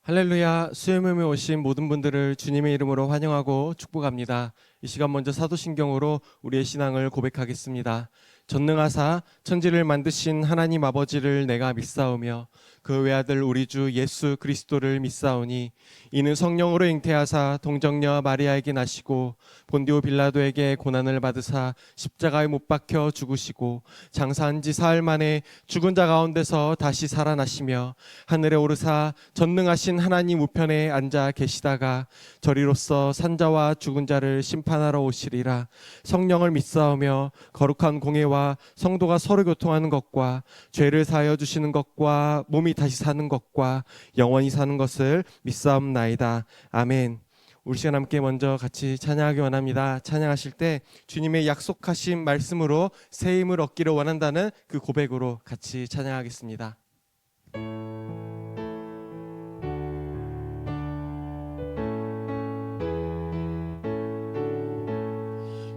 할렐루야. 수요일에 오신 모든 분들을 주님의 이름으로 환영하고 축복합니다. 이 시간 먼저 사도신경으로 우리의 신앙을 고백하겠습니다. 전능하사 천지를 만드신 하나님 아버지를 내가 믿사오며 그 외아들 우리 주 예수 그리스도를 믿사오니 이는 성령으로 잉태하사 동정녀 마리아에게 나시고 본디오 빌라도에게 고난을 받으사 십자가에 못 박혀 죽으시고 장사한 지 사흘 만에 죽은 자 가운데서 다시 살아나시며 하늘에 오르사 전능하신 하나님 우편에 앉아 계시다가 저리로서 산자와 죽은 자를 심판하러 오시리라. 성령을 믿사오며 거룩한 공예와 성도가 서로 교통하는 것과 죄를 사하여 주시는 것과 몸이 다시 사는 것과 영원히 사는 것을 믿사옵나이다. 아멘. 우리 시간 함께 먼저 같이 찬양하기 원합니다. 찬양하실 때 주님의 약속하신 말씀으로 새 힘을 얻기를 원한다는 그 고백으로 같이 찬양하겠습니다.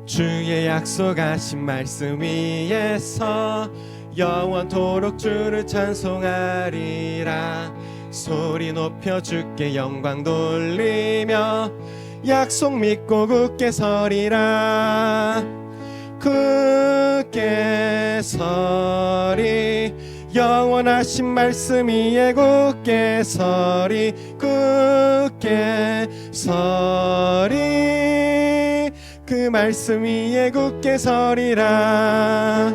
주의 약속하신 말씀 위에서 영원토록 주를 찬송하리라. 소리 높여 주께 영광 돌리며 약속 믿고 굳게 서리라. 굳게 서리 영원하신 말씀 위에 굳게 서리. 굳게 서리 그 말씀 위에 굳게 서리라.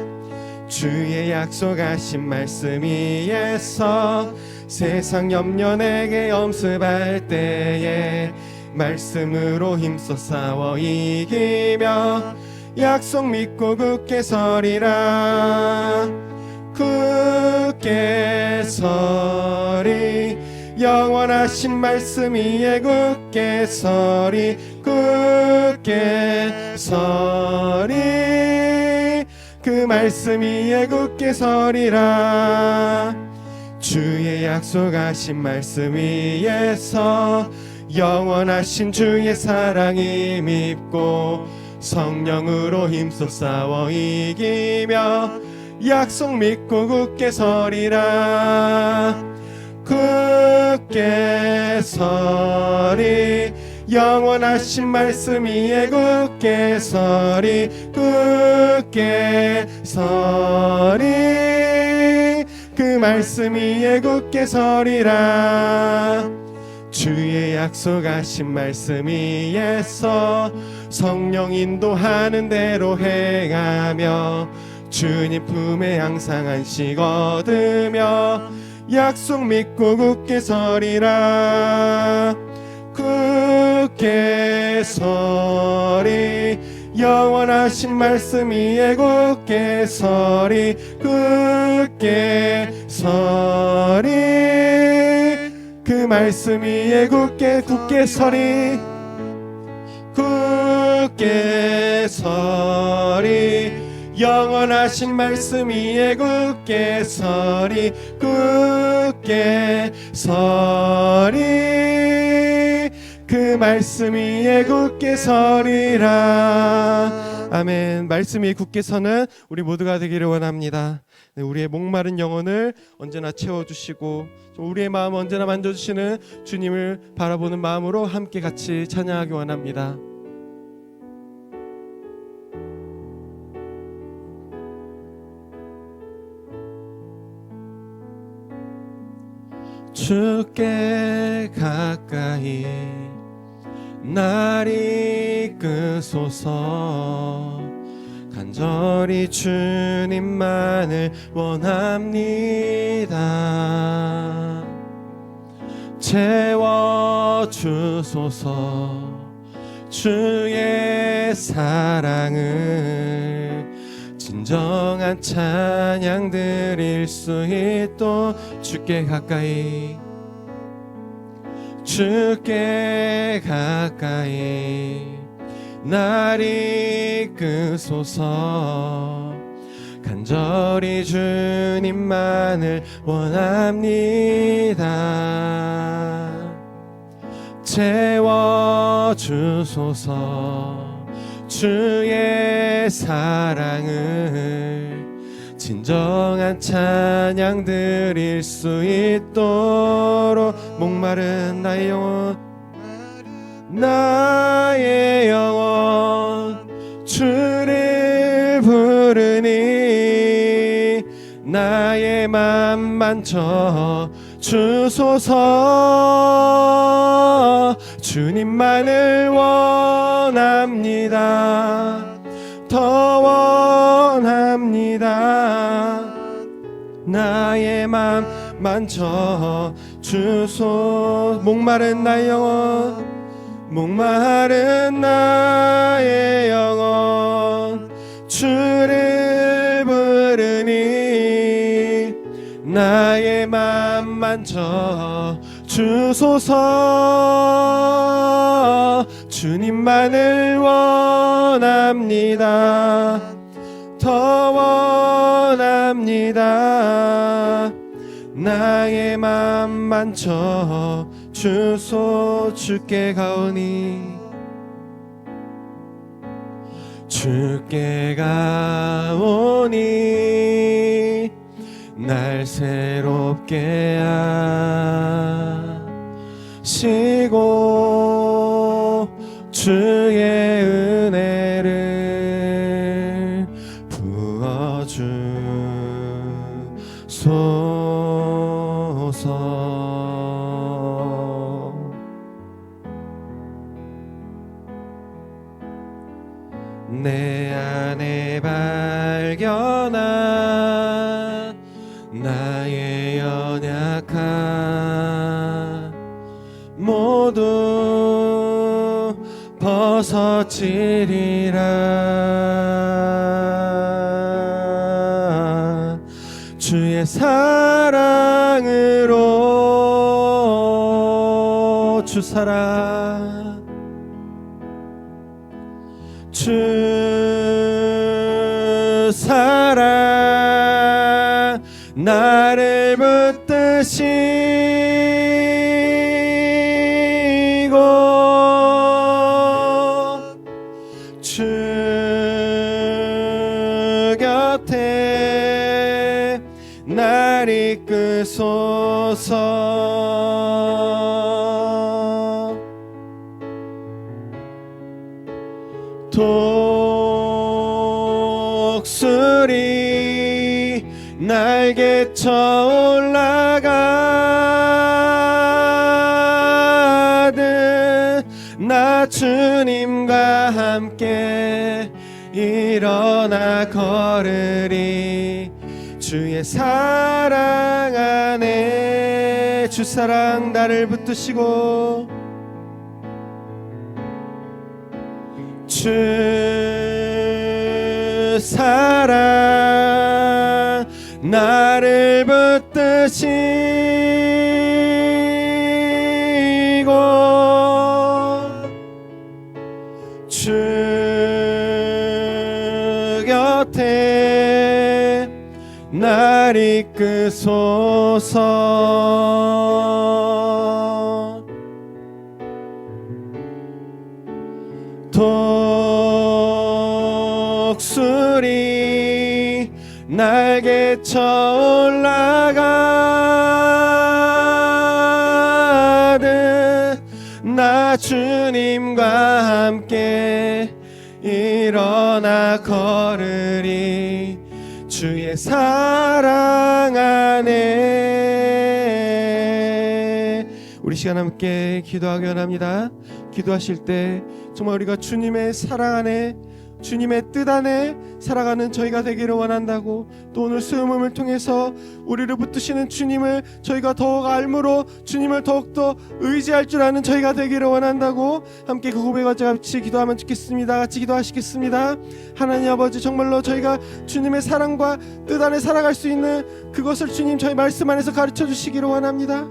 주의 약속하신 말씀 위에서 세상 염려 내게 엄습할 때에 말씀으로 힘써 싸워 이기며 약속 믿고 굳게 서리라. 굳게 서리 영원하신 말씀 위에 굳게 서리. 굳게 서리 그 말씀 위에 굳게 서리라. 주의 약속하신 말씀 위에서 영원하신 주의 사랑이 밉고 성령으로 힘써 싸워 이기며 약속 믿고 굳게 서리라. 굳게 서리 영원하신 말씀 위에 굳게 서리. 굳게 서리 그 말씀 위에 굳게 서리라. 주의 약속하신 말씀 위에서 성령 인도하는 대로 행하며 주님 품에 항상 안식 얻으며 약속 믿고 굳게 서리라. 굳게 서리 영원하신 말씀 위에 굳게 서리. 굳게 서리 그 말씀 위에 굳게 서리. 굳게 서리 영원하신 말씀 위에 굳게 서리. 굳게 서리 그 말씀 위에 굳게 서리라. 아멘. 말씀 위에 굳게 서는 우리 모두가 되기를 원합니다. 네, 우리의 목마른 영혼을 언제나 채워주시고 우리의 마음 언제나 만져주시는 주님을 바라보는 마음으로 함께 같이 찬양하기 원합니다. 주께 가까이 날 이끄소서. 간절히 주님만을 원합니다. 채워주소서. 주의 사랑을 진정한 찬양 드릴 수 있도록 주께 가까이. 주께 가까이 날 이끄소서. 간절히 주님만을 원합니다. 채워주소서. 주의 사랑을 진정한 찬양 드릴 수 있도록 목마른 나의 영혼 주를 부르니 나의 맘 만져 주소서. 주님만을 원합니다. 더 원합니다. 나의 맘 만져 주소. 목마른 나의 영혼 목마른 나의 영혼 주를 부르니 나의 맘 만져 주소서. 주님만을 원합니다. 더 원합니다. 나의 맘 만져 주소. 주께 가오니 주께 가오니 날 새롭게 하시고 주의 은혜를 부어주소서. 내 안에 발견한 나의 연약함 모두 벗어지리라. 주의 사랑으로 주 사랑 주 사랑 나를 붙드시고 주 곁에 날 이끄소서. 독수리 날개쳐 올라가듯 나 주님과 함께 일어나 걸으리. 주의 사랑 안에 주 사랑 나를 붙드시고 주 사랑 나를 붙드시고 주 곁에 날 이끄소서. 독수리 날개쳐 올라가듯 나 주님과 함께 일어나 걸으리. 주의 사랑 안에 우리 시간 함께 기도하기 원합니다. 기도하실 때 정말 우리가 주님의 사랑 안에 주님의 뜻 안에 살아가는 저희가 되기를 원한다고, 또 오늘 수요음을 통해서 우리를 붙드시는 주님을 저희가 더욱 알므로 주님을 더욱더 의지할 줄 아는 저희가 되기를 원한다고 함께 그 고백과 같이 기도하면 좋겠습니다. 같이 기도하시겠습니다. 하나님 아버지, 정말로 저희가 주님의 사랑과 뜻 안에 살아갈 수 있는 그것을 주님 저희 말씀 안에서 가르쳐 주시기를 원합니다.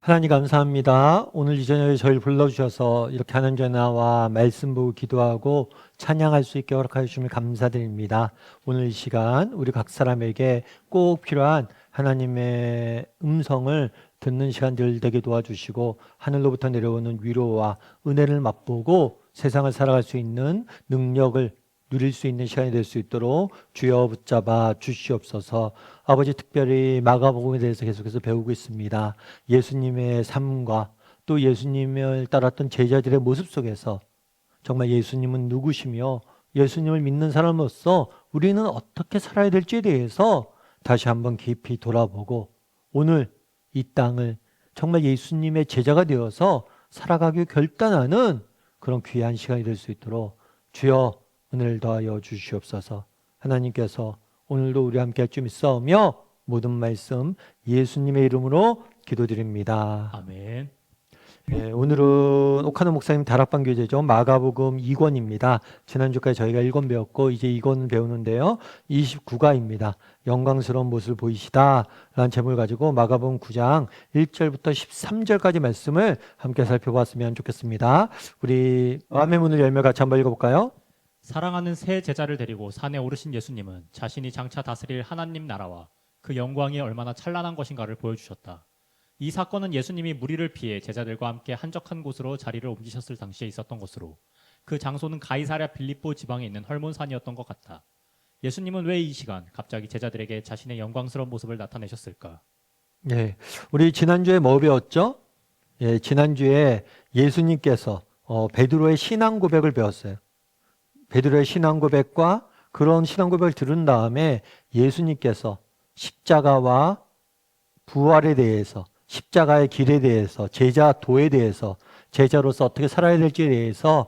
하나님 감사합니다. 오늘 이 저녁에 저희를 불러주셔서 이렇게 하나님 전에 나와 말씀 보고 기도하고 찬양할 수 있게 허락하여 주심을 감사드립니다. 오늘 이 시간 우리 각 사람에게 꼭 필요한 하나님의 음성을 듣는 시간들 되게 도와주시고 하늘로부터 내려오는 위로와 은혜를 맛보고 세상을 살아갈 수 있는 능력을 누릴 수 있는 시간이 될 수 있도록 주여 붙잡아 주시옵소서. 아버지, 특별히 마가복음에 대해서 계속해서 배우고 있습니다. 예수님의 삶과 또 예수님을 따랐던 제자들의 모습 속에서 정말 예수님은 누구시며 예수님을 믿는 사람으로서 우리는 어떻게 살아야 될지에 대해서 다시 한번 깊이 돌아보고 오늘 이 땅을 정말 예수님의 제자가 되어서 살아가기 결단하는 그런 귀한 시간이 될 수 있도록 주여 은혜를 더하여 주시옵소서. 하나님께서 오늘도 우리와 함께 할 줄 믿사오며 모든 말씀 예수님의 이름으로 기도드립니다. 아멘. 네, 오늘은 옥하는 목사님 다락방 교재죠. 마가복음 2권입니다. 지난주까지 저희가 1권 배웠고 이제 2권 배우는데요. 29가입니다. 영광스러운 모습을 보이시다 라는 제목을 가지고 마가복음 9장 1절부터 13절까지 말씀을 함께 살펴봤으면 좋겠습니다. 우리 마음의 문을 열며 같이 한번 읽어볼까요? 사랑하는 새 제자를 데리고 산에 오르신 예수님은 자신이 장차 다스릴 하나님 나라와 그 영광이 얼마나 찬란한 것인가를 보여주셨다. 이 사건은 예수님이 무리를 피해 제자들과 함께 한적한 곳으로 자리를 옮기셨을 당시에 있었던 것으로 그 장소는 가이사랴 빌립보 지방에 있는 헐몬산이었던 것 같다. 예수님은 왜 이 시간 갑자기 제자들에게 자신의 영광스러운 모습을 나타내셨을까? 네, 우리 지난주에 뭐 배웠죠? 예, 지난주에 예수님께서 베드로의 신앙 고백을 배웠어요. 베드로의 신앙 고백과 그런 신앙 고백을 들은 다음에 예수님께서 십자가와 부활에 대해서 십자가의 길에 대해서 제자도에 대해서 제자로서 어떻게 살아야 될지에 대해서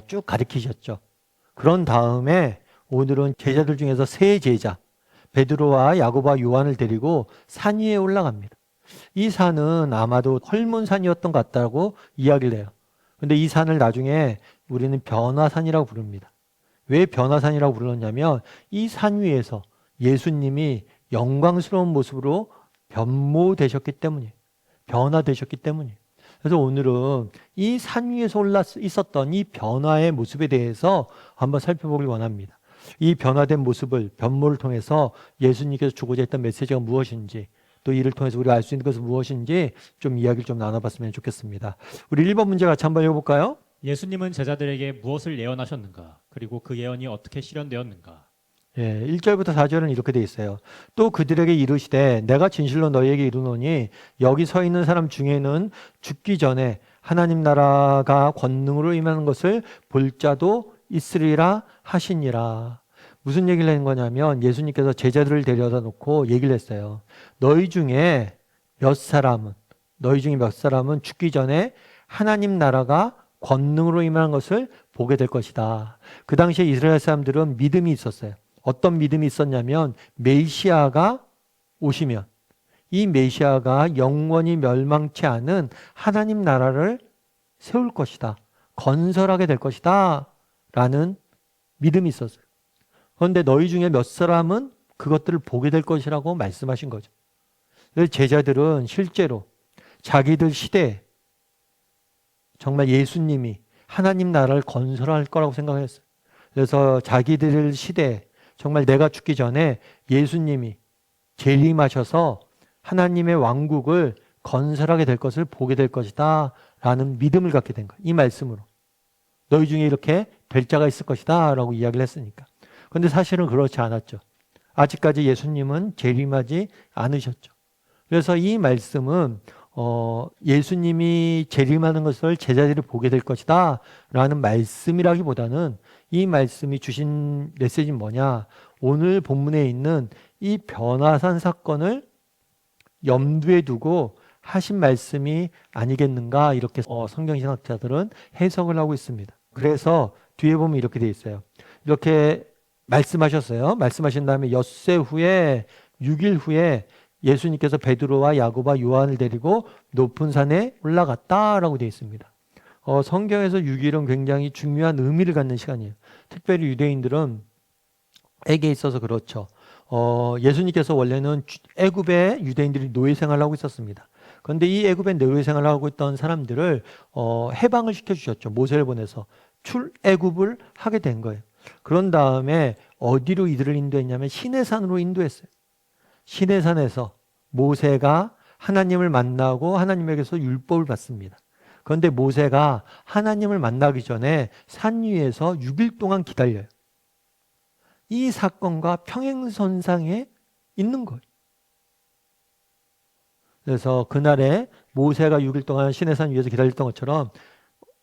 쭉 가르치셨죠. 그런 다음에 오늘은 제자들 중에서 세 제자 베드로와 야고보와 요한을 데리고 산 위에 올라갑니다. 이 산은 아마도 헐몬산이었던 것 같다고 이야기를 해요. 근데 이 산을 나중에 우리는 변화산이라고 부릅니다. 왜 변화산이라고 불렀냐면 이 산 위에서 예수님이 영광스러운 모습으로 변모되셨기 때문이에요. 변화되셨기 때문이에요. 그래서 오늘은 이 산 위에서 올라 있었던 이 변화의 모습에 대해서 한번 살펴보길 원합니다. 이 변화된 모습을, 변모를 통해서 예수님께서 주고자 했던 메시지가 무엇인지, 또 이를 통해서 우리가 알 수 있는 것은 무엇인지 좀 이야기를 좀 나눠봤으면 좋겠습니다. 우리 1번 문제 같이 한번 읽어볼까요? 예수님은 제자들에게 무엇을 예언하셨는가? 그리고 그 예언이 어떻게 실현되었는가? 예, 1절부터 4절은 이렇게 돼 있어요. 또 그들에게 이르시되 내가 진실로 너희에게 이르노니 여기 서 있는 사람 중에는 죽기 전에 하나님 나라가 권능으로 임하는 것을 볼 자도 있으리라 하시니라. 무슨 얘기를 하는 거냐면 예수님께서 제자들을 데려다 놓고 얘기를 했어요. 너희 중에 몇 사람은 죽기 전에 하나님 나라가 권능으로 임하는 것을 보게 될 것이다. 그 당시에 이스라엘 사람들은 믿음이 있었어요. 어떤 믿음이 있었냐면 메시아가 오시면 이 메시아가 영원히 멸망치 않은 하나님 나라를 세울 것이다. 건설하게 될 것이다. 라는 믿음이 있었어요. 그런데 너희 중에 몇 사람은 그것들을 보게 될 것이라고 말씀하신 거죠. 그래서 제자들은 실제로 자기들 시대에 정말 예수님이 하나님 나라를 건설할 거라고 생각했어요. 그래서 자기들 시대에 정말 내가 죽기 전에 예수님이 재림하셔서 하나님의 왕국을 건설하게 될 것을 보게 될 것이다 라는 믿음을 갖게 된 거예요. 이 말씀으로. 너희 중에 이렇게 될 자가 있을 것이다 라고 이야기를 했으니까. 그런데 사실은 그렇지 않았죠. 아직까지 예수님은 재림하지 않으셨죠. 그래서 이 말씀은 예수님이 재림하는 것을 제자들이 보게 될 것이다 라는 말씀이라기보다는 이 말씀이 주신 메시지는 뭐냐, 오늘 본문에 있는 이 변화산 사건을 염두에 두고 하신 말씀이 아니겠는가, 이렇게 성경신학자들은 해석을 하고 있습니다. 그래서 뒤에 보면 이렇게 돼 있어요. 이렇게 말씀하셨어요. 말씀하신 다음에 엿새 후에 6일 후에 예수님께서 베드로와 야고보와 요한을 데리고 높은 산에 올라갔다라고 되어 있습니다. 성경에서 6일은 굉장히 중요한 의미를 갖는 시간이에요. 특별히 유대인들은 에게 있어서 그렇죠. 예수님께서 원래는 애굽에 유대인들이 노예 생활을 하고 있었습니다. 그런데 이 애굽에 노예 생활을 하고 있던 사람들을 해방을 시켜주셨죠. 모세를 보내서 출애굽을 하게 된 거예요. 그런 다음에 어디로 이들을 인도했냐면 시내산으로 인도했어요. 시내산에서 모세가 하나님을 만나고 하나님에게서 율법을 받습니다. 그런데 모세가 하나님을 만나기 전에 산 위에서 6일 동안 기다려요. 이 사건과 평행선상에 있는 거예요. 그래서 그날에 모세가 6일 동안 시내산 위에서 기다렸던 것처럼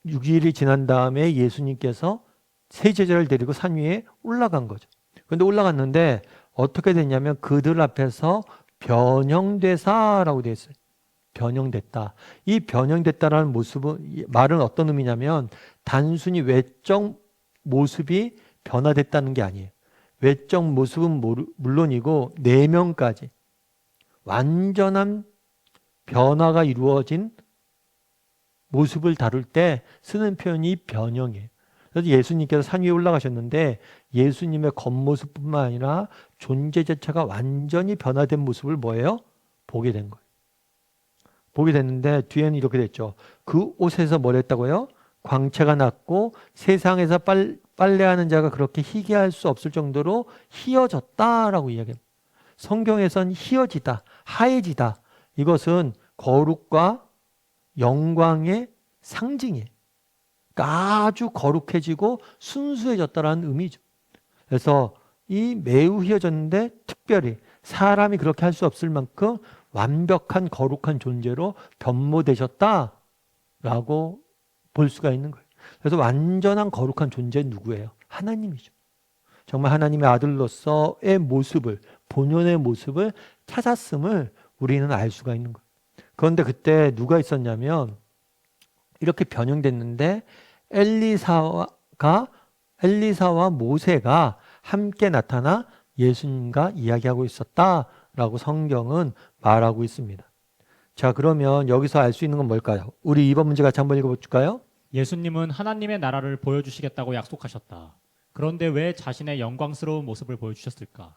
6일이 지난 다음에 예수님께서 세 제자를 데리고 산 위에 올라간 거죠. 그런데 올라갔는데 어떻게 됐냐면 그들 앞에서 변형되사라고 되어 있어요. 변형됐다. 이 변형됐다라는 모습은, 말은 어떤 의미냐면 단순히 외적 모습이 변화됐다는 게 아니에요. 외적 모습은 물론이고 내면까지 완전한 변화가 이루어진 모습을 다룰 때 쓰는 표현이 변형이에요. 그래서 예수님께서 산 위에 올라가셨는데 예수님의 겉모습뿐만 아니라 존재 자체가 완전히 변화된 모습을 뭐예요? 보게 된 거예요. 보게 됐는데 뒤에는 이렇게 됐죠. 그 옷에서 뭘 했다고요? 광채가 났고 세상에서 빨래하는 자가 그렇게 희귀할 수 없을 정도로 희어졌다라고 이야기합니다. 성경에선 희어지다, 하얘지다. 이것은 거룩과 영광의 상징이에요. 그러니까 아주 거룩해지고 순수해졌다라는 의미죠. 그래서 이 매우 희어졌는데 특별히 사람이 그렇게 할 수 없을 만큼 완벽한 거룩한 존재로 변모되셨다라고 볼 수가 있는 거예요. 그래서 완전한 거룩한 존재는 누구예요? 하나님이죠. 정말 하나님의 아들로서의 모습을, 본연의 모습을 찾았음을 우리는 알 수가 있는 거예요. 그런데 그때 누가 있었냐면 이렇게 변형됐는데 엘리사와 모세가 함께 나타나 예수님과 이야기하고 있었다라고 성경은 말하고 있습니다. 자, 그러면 여기서 알 수 있는 건 뭘까요? 우리 2번 문제 같이 한번 읽어볼까요? 예수님은 하나님의 나라를 보여주시겠다고 약속하셨다. 그런데 왜 자신의 영광스러운 모습을 보여주셨을까?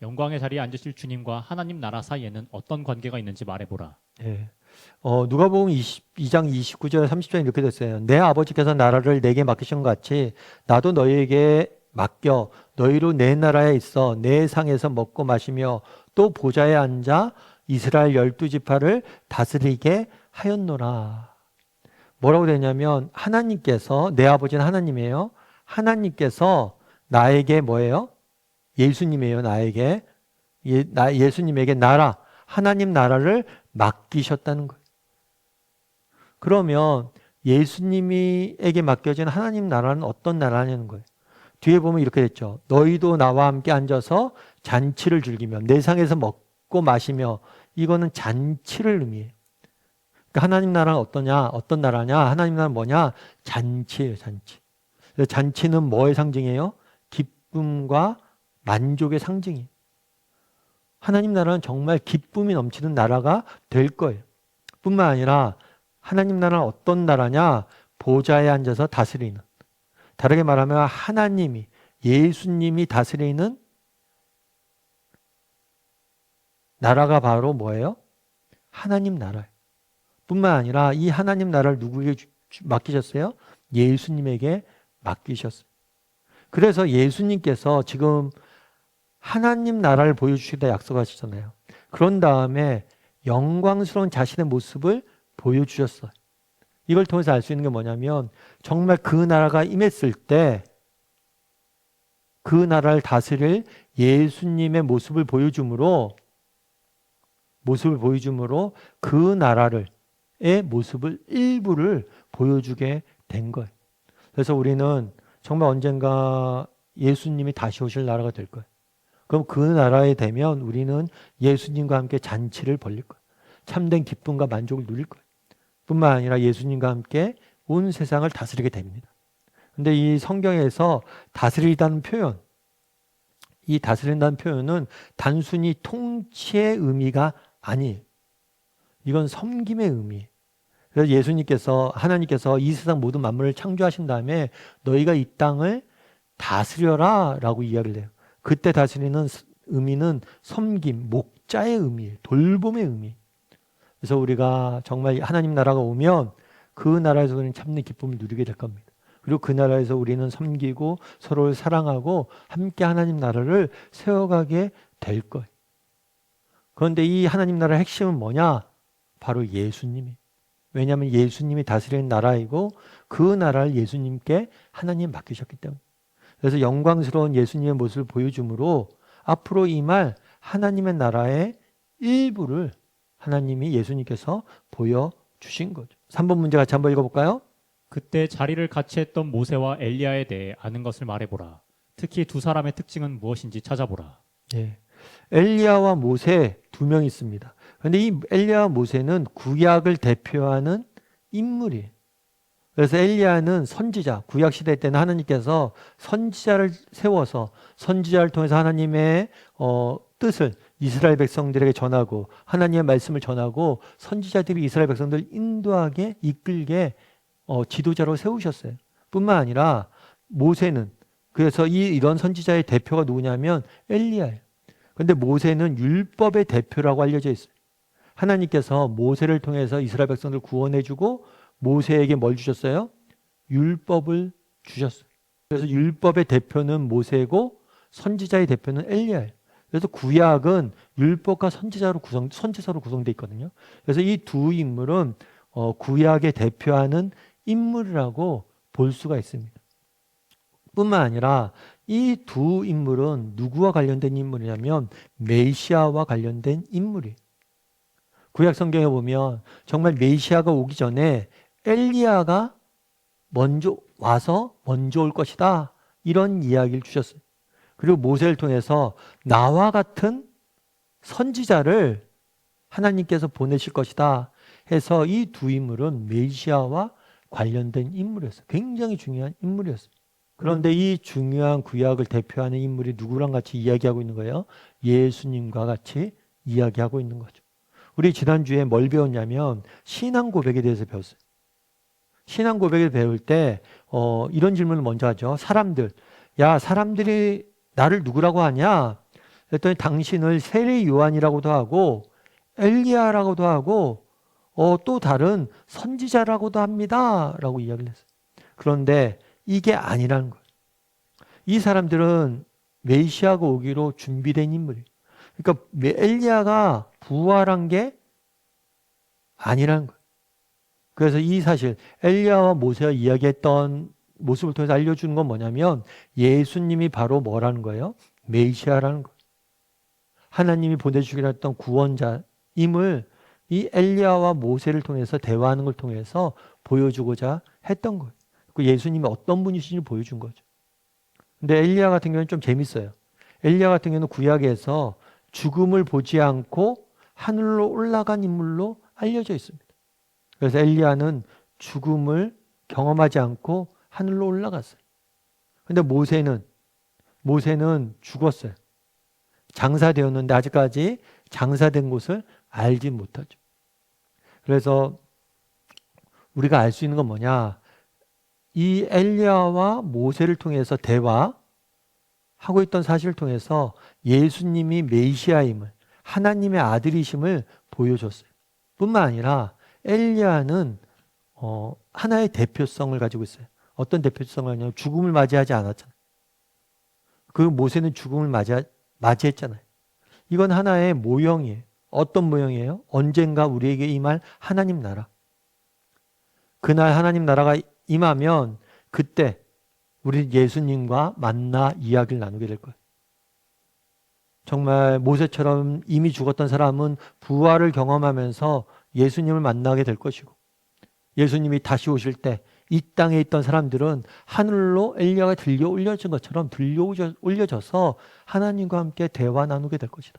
영광의 자리에 앉으실 주님과 하나님 나라 사이에는 어떤 관계가 있는지 말해보라. 예. 누가복음 22장 29절 30절에 이렇게 됐어요. 내 아버지께서 나라를 내게 맡기신 것 같이 나도 너희에게 맡겨 너희로 내 나라에 있어 내 상에서 먹고 마시며 또 보좌에 앉아 이스라엘 12지파를 다스리게 하였노라. 뭐라고 되냐면 하나님께서, 내 아버지는 하나님이에요. 하나님께서 나에게 뭐예요? 예수님이에요. 나에게 예수님에게 나라, 하나님 나라를 맡기셨다는 거예요. 그러면 예수님에게 맡겨진 하나님 나라는 어떤 나라냐는 거예요. 뒤에 보면 이렇게 됐죠. 너희도 나와 함께 앉아서 잔치를 즐기며 내 상에서 먹고 마시며, 이거는 잔치를 의미해요. 그러니까 하나님 나라는 어떤 나라냐? 하나님 나라는 뭐냐? 잔치예요, 잔치. 잔치는 뭐의 상징이에요? 기쁨과 만족의 상징이에요. 하나님 나라는 정말 기쁨이 넘치는 나라가 될 거예요. 뿐만 아니라 하나님 나라는 어떤 나라냐? 보좌에 앉아서 다스리는. 다르게 말하면 하나님이, 예수님이 다스리는 나라가 바로 뭐예요? 하나님 나라예요. 뿐만 아니라 이 하나님 나라를 누구에게 맡기셨어요? 예수님에게 맡기셨어요. 그래서 예수님께서 지금 하나님 나라를 보여주시다 약속하시잖아요. 그런 다음에 영광스러운 자신의 모습을 보여주셨어요. 이걸 통해서 알 수 있는 게 뭐냐면 정말 그 나라가 임했을 때 그 나라를 다스릴 예수님의 모습을 보여줌으로 그 나라의 모습을 일부를 보여주게 된 거예요. 그래서 우리는 정말 언젠가 예수님이 다시 오실 나라가 될 거예요. 그럼 그 나라에 되면 우리는 예수님과 함께 잔치를 벌릴 거예요. 참된 기쁨과 만족을 누릴 거예요. 뿐만 아니라 예수님과 함께 온 세상을 다스리게 됩니다. 근데 이 성경에서 다스리다는 표현, 이 다스린다는 표현은 단순히 통치의 의미가 아니에요. 이건 섬김의 의미예요. 그래서 예수님께서, 하나님께서 이 세상 모든 만물을 창조하신 다음에 너희가 이 땅을 다스려라 라고 이야기를 해요. 그때 다스리는 의미는 섬김, 목자의 의미예요. 돌봄의 의미. 그래서 우리가 정말 하나님 나라가 오면 그 나라에서 우리는 참는 기쁨을 누리게 될 겁니다. 그리고 그 나라에서 우리는 섬기고 서로를 사랑하고 함께 하나님 나라를 세워가게 될 거예요. 그런데 이 하나님 나라의 핵심은 뭐냐? 바로 예수님이. 왜냐하면 예수님이 다스리는 나라이고 그 나라를 예수님께 하나님 맡기셨기 때문에. 그래서 영광스러운 예수님의 모습을 보여주므로 앞으로 임할 하나님의 나라의 일부를 하나님이 예수님께서 보여주신 거죠. 3번 문제 같이 한번 읽어볼까요? 그때 자리를 같이 했던 모세와 엘리야에 대해 아는 것을 말해보라. 특히 두 사람의 특징은 무엇인지 찾아보라. 예. 엘리야와 모세 두 명 있습니다. 그런데 이 엘리야와 모세는 구약을 대표하는 인물이에요. 그래서 엘리야는 선지자, 구약 시대 때는 하나님께서 선지자를 세워서 선지자를 통해서 하나님의 뜻을 이스라엘 백성들에게 전하고 하나님의 말씀을 전하고 선지자들이 이스라엘 백성들을 인도하게 이끌게 지도자로 세우셨어요. 뿐만 아니라 모세는 그래서 이런 선지자의 대표가 누구냐면 엘리야예요. 그런데 모세는 율법의 대표라고 알려져 있어요. 하나님께서 모세를 통해서 이스라엘 백성들을 구원해주고 모세에게 뭘 주셨어요? 율법을 주셨어요. 그래서 율법의 대표는 모세고 선지자의 대표는 엘리야예요. 그래서 구약은 율법과 선지서로 구성되어 있거든요. 그래서 이 두 인물은 구약에 대표하는 인물이라고 볼 수가 있습니다. 뿐만 아니라 이 두 인물은 누구와 관련된 인물이냐면 메시아와 관련된 인물이에요. 구약 성경에 보면 정말 메시아가 오기 전에 엘리야가 먼저 와서 먼저 올 것이다. 이런 이야기를 주셨어요. 그리고 모세를 통해서 나와 같은 선지자를 하나님께서 보내실 것이다 해서 이 두 인물은 메시아와 관련된 인물이었어요. 굉장히 중요한 인물이었어요. 그런데 이 중요한 구약을 대표하는 인물이 누구랑 같이 이야기하고 있는 거예요? 예수님과 같이 이야기하고 있는 거죠. 우리 지난주에 뭘 배웠냐면 신앙 고백에 대해서 배웠어요. 신앙 고백을 배울 때 이런 질문을 먼저 하죠. 사람들이 나를 누구라고 하냐? 그랬더니 당신을 세례 요한이라고도 하고 엘리야라고도 하고 또 다른 선지자라고도 합니다. 라고 이야기를 했어요. 그런데 이게 아니라는 거예요. 이 사람들은 메시아가 오기로 준비된 인물이에요. 그러니까 엘리야가 부활한 게 아니라는 거예요. 그래서 이 사실 엘리야와 모세가 이야기했던 모습을 통해서 알려주는 건 뭐냐면 예수님이 바로 뭐라는 거예요? 메시아라는 거예요. 하나님이 보내주기로 했던 구원자임을 이 엘리야와 모세를 통해서 대화하는 걸 통해서 보여주고자 했던 거예요. 그 예수님이 어떤 분이신지 보여준 거죠. 근데 엘리야 같은 경우는 좀 재밌어요. 엘리야 같은 경우는 구약에서 죽음을 보지 않고 하늘로 올라간 인물로 알려져 있습니다. 그래서 엘리야는 죽음을 경험하지 않고 하늘로 올라갔어요. 근데 모세는 죽었어요. 장사되었는데 아직까지 장사된 곳을 알지 못하죠. 그래서 우리가 알 수 있는 건 뭐냐? 이 엘리야와 모세를 통해서 대화하고 있던 사실을 통해서 예수님이 메시아임을 하나님의 아들이심을 보여줬어요. 뿐만 아니라 엘리야는 하나의 대표성을 가지고 있어요. 어떤 대표성을 하냐면 죽음을 맞이하지 않았잖아요. 그 모세는 죽음을 맞이했잖아요. 이건 하나의 모형이에요. 어떤 모형이에요? 언젠가 우리에게 임할 하나님 나라. 그날 하나님 나라가 임하면 그때 우리 예수님과 만나 이야기를 나누게 될 거예요. 정말 모세처럼 이미 죽었던 사람은 부활을 경험하면서 예수님을 만나게 될 것이고 예수님이 다시 오실 때 이 땅에 있던 사람들은 하늘로 엘리야가 들려 올려진 것처럼 들려 올려져서 하나님과 함께 대화 나누게 될 것이다.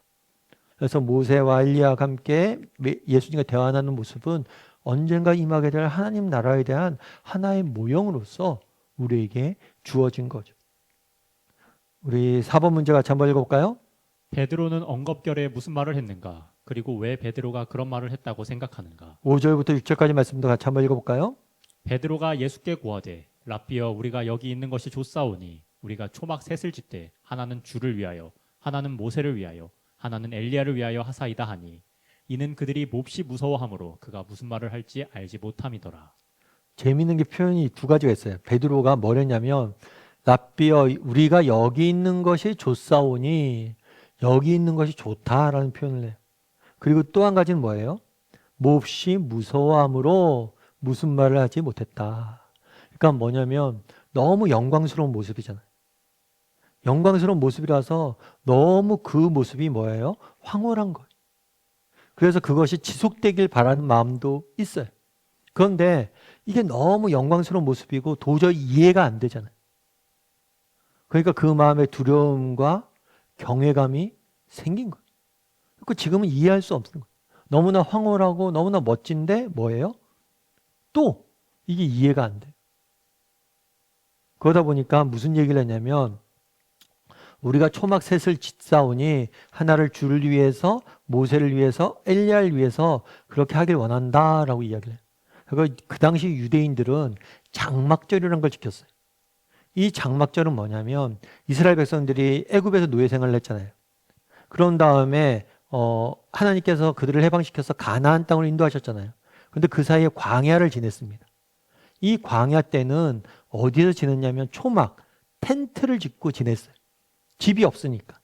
그래서 모세와 엘리야가 함께 예수님과 대화 나누는 모습은 언젠가 임하게 될 하나님 나라에 대한 하나의 모형으로서 우리에게 주어진 거죠. 우리 4번 문제 같이 한번 읽어볼까요? 베드로는 언급결에 무슨 말을 했는가? 그리고 왜 베드로가 그런 말을 했다고 생각하는가? 5절부터 6절까지 말씀도 같이 한번 읽어볼까요? 베드로가 예수께 고하되 라삐여 우리가 여기 있는 것이 좋사오니 우리가 초막 셋을 짓되 하나는 주를 위하여 하나는 모세를 위하여 하나는 엘리야를 위하여 하사이다 하니 이는 그들이 몹시 무서워하므로 그가 무슨 말을 할지 알지 못함이더라. 재미있는 게 표현이 두 가지가 있어요. 베드로가 뭘 했냐면 라삐여 우리가 여기 있는 것이 좋사오니 여기 있는 것이 좋다라는 표현을 해요. 그리고 또 한 가지는 뭐예요? 몹시 무서워함으로 무슨 말을 하지 못했다. 그러니까 뭐냐면 너무 영광스러운 모습이잖아요. 영광스러운 모습이라서 너무 그 모습이 뭐예요? 황홀한 거예요. 그래서 그것이 지속되길 바라는 마음도 있어요. 그런데 이게 너무 영광스러운 모습이고 도저히 이해가 안 되잖아요. 그러니까 그 마음에 두려움과 경외감이 생긴 거예요. 그 지금은 이해할 수 없는 거예요. 너무나 황홀하고 너무나 멋진데 뭐예요? 또 이게 이해가 안 돼요. 그러다 보니까 무슨 얘기를 했냐면 우리가 초막 셋을 짓사오니 하나를 주를 위해서 모세를 위해서 엘리야를 위해서 그렇게 하길 원한다라고 이야기를 해요. 그 당시 유대인들은 장막절이라는 걸 지켰어요. 이 장막절은 뭐냐면 이스라엘 백성들이 애굽에서 노예 생활을 했잖아요. 그런 다음에 하나님께서 그들을 해방시켜서 가나안 땅으로 인도하셨잖아요. 그런데 그 사이에 광야를 지냈습니다. 이 광야 때는 어디서 지냈냐면 초막, 텐트를 짓고 지냈어요. 집이 없으니까.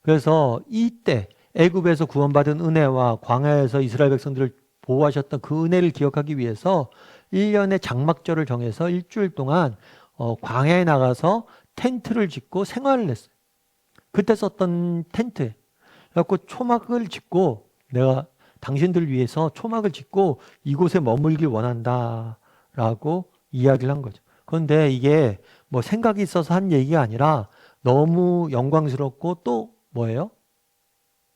그래서 이때 애굽에서 구원받은 은혜와 광야에서 이스라엘 백성들을 보호하셨던 그 은혜를 기억하기 위해서 1년의 장막절을 정해서 일주일 동안 광야에 나가서 텐트를 짓고 생활을 했어요. 그때 썼던 텐트에. 그래갖고 초막을 짓고 내가 당신들 위해서 초막을 짓고 이곳에 머물길 원한다라고 이야기를 한 거죠. 그런데 이게 뭐 생각이 있어서 한 얘기가 아니라 너무 영광스럽고 또 뭐예요?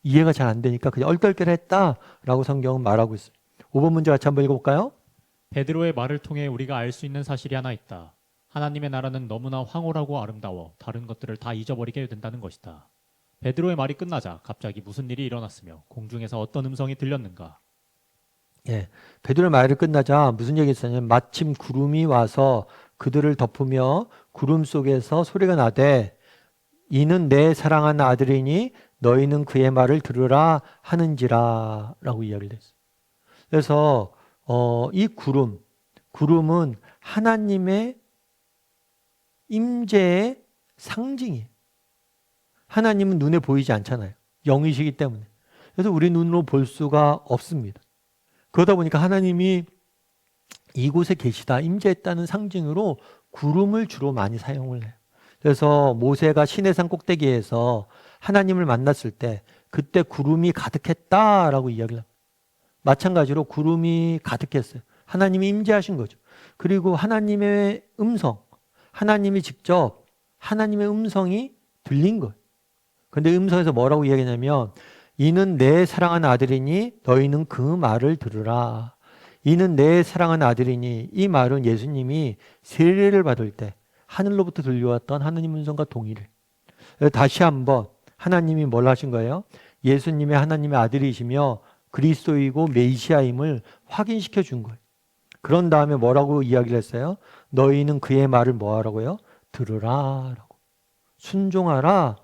이해가 잘 안 되니까 그냥 얼떨결했다라고 성경은 말하고 있어요. 5번 문제 같이 한번 읽어볼까요? 베드로의 말을 통해 우리가 알 수 있는 사실이 하나 있다. 하나님의 나라는 너무나 황홀하고 아름다워 다른 것들을 다 잊어버리게 된다는 것이다. 베드로의 말이 끝나자 갑자기 무슨 일이 일어났으며 공중에서 어떤 음성이 들렸는가? 예, 베드로의 말이 끝나자 무슨 얘기 했었냐면 마침 구름이 와서 그들을 덮으며 구름 속에서 소리가 나되 이는 내 사랑하는 아들이니 너희는 그의 말을 들으라 하는지라 라고 이야기를 했어요. 그래서 이 구름은 하나님의 임재의 상징이에요. 하나님은 눈에 보이지 않잖아요. 영이시기 때문에. 그래서 우리 눈으로 볼 수가 없습니다. 그러다 보니까 하나님이 이곳에 계시다, 임재했다는 상징으로 구름을 주로 많이 사용을 해요. 그래서 모세가 시내산 꼭대기에서 하나님을 만났을 때 그때 구름이 가득했다라고 이야기를 합니다. 마찬가지로 구름이 가득했어요. 하나님이 임재하신 거죠. 그리고 하나님의 음성, 하나님이 직접 하나님의 음성이 들린 거예요. 그런데 음성에서 뭐라고 이야기하냐면 이는 내 사랑하는 아들이니 너희는 그 말을 들으라. 이는 내 사랑하는 아들이니 이 말은 예수님이 세례를 받을 때 하늘로부터 들려왔던 하나님 음성과 동일해. 다시 한번 하나님이 뭘 하신 거예요? 예수님의 하나님의 아들이시며 그리스도이고 메시아임을 확인시켜 준 거예요. 그런 다음에 뭐라고 이야기를 했어요? 너희는 그의 말을 뭐 하라고요? 들으라 라고. 순종하라